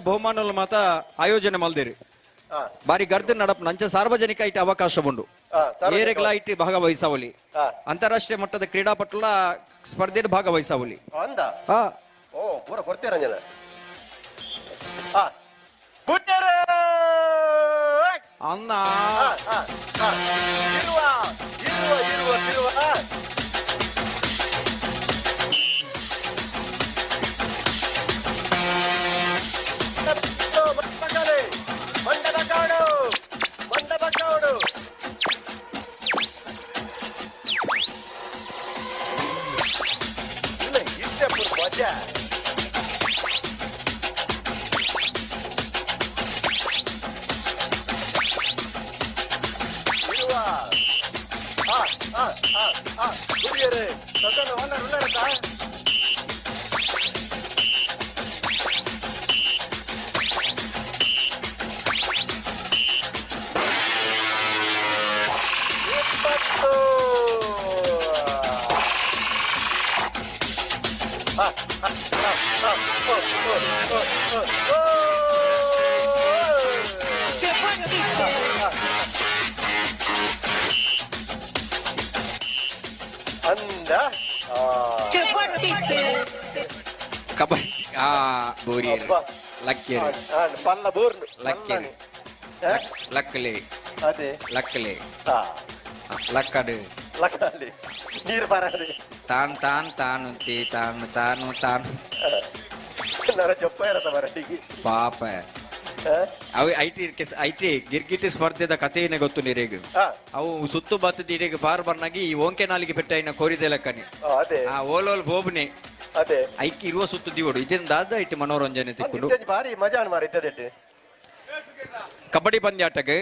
ಬಹುಮಾನಗಳು ಮಾತ ಆಯೋಜನೆ ಮಲ್ದೇರಿ ಬಾರಿ ಗರ್ದ ನಡಪ್ ನಂಚ ಸಾರ್ವಜನಿಕ ಇಟ್ಟು ಅವಕಾಶ ಉಂಡು ಏರೆಗಳ ಇಟ್ಟು ಭಾಗವಹಿಸವಲಿ ಅಂತಾರಾಷ್ಟ್ರೀಯ ಮಟ್ಟದ ಕ್ರೀಡಾಪಟುಲ ಸ್ಪರ್ಧೆಯಲ್ಲಿ ಭಾಗವಹಿಸವಲಿ ಓ ಪೂರ ಕೊಡ್ತೀರಂಜನ ಅನ್ನ ಕಬಡ್ಡಿ ಬೋರಿ ಲಕ್ಕೇರಿ ಪಲ್ಲ ಬೋರ್ನು ಲಕ್ಕೇರಿ ಲಕ್ಕಲೆ ಅದೇ ಲಕ್ಕಲೆ ಲಕ್ಕಡು ಲಕ್ಕಲ್ಲಿ ನೀರು ಬರದೆ ತಾನು ತಾನು ತಾನು ತೇ ತಾನು ತಾನು ತಾನು ನರ ಜೊಪ್ಪ ಇರತ್ತ ಬರಟಿಗೆ ಪಾಪ ಅವು ಐಟಿ ಗಿರ್ಗಿಟ್ ಸ್ಪರ್ಧೆದ ಕಥೆಯೇ ಗೊತ್ತು ನೀರಿಗೆ ಅವು ಸುತ್ತು ಬತ್ತದ ಇಡೀಗೆ ಬಾರ್ ಬರ್ನಾಗಿ ಈ ಓಂಕೆ ನಾಲಿಗೆ ಪೆಟ್ಟ ಕೋರಿದೆ ಲೆಕ್ಕನೆ ಆ ಓಲೋಲ್ ಬೋಬ್ನೆ ಅದೇ ಐಕಿ ಇರುವ ಸುತ್ತು ದಿವಡು ಇದರಿಂದ ಐಟಿ ಮನೋರಂಜನೆ ತಿಕ್ಕೊಂಡು ಭಾರಿ ಮಜಾ ಮಾಡಿದ್ದೆ ಕಬಡ್ಡಿ ಪಂದ್ಯಾಟಕ್ಕೆ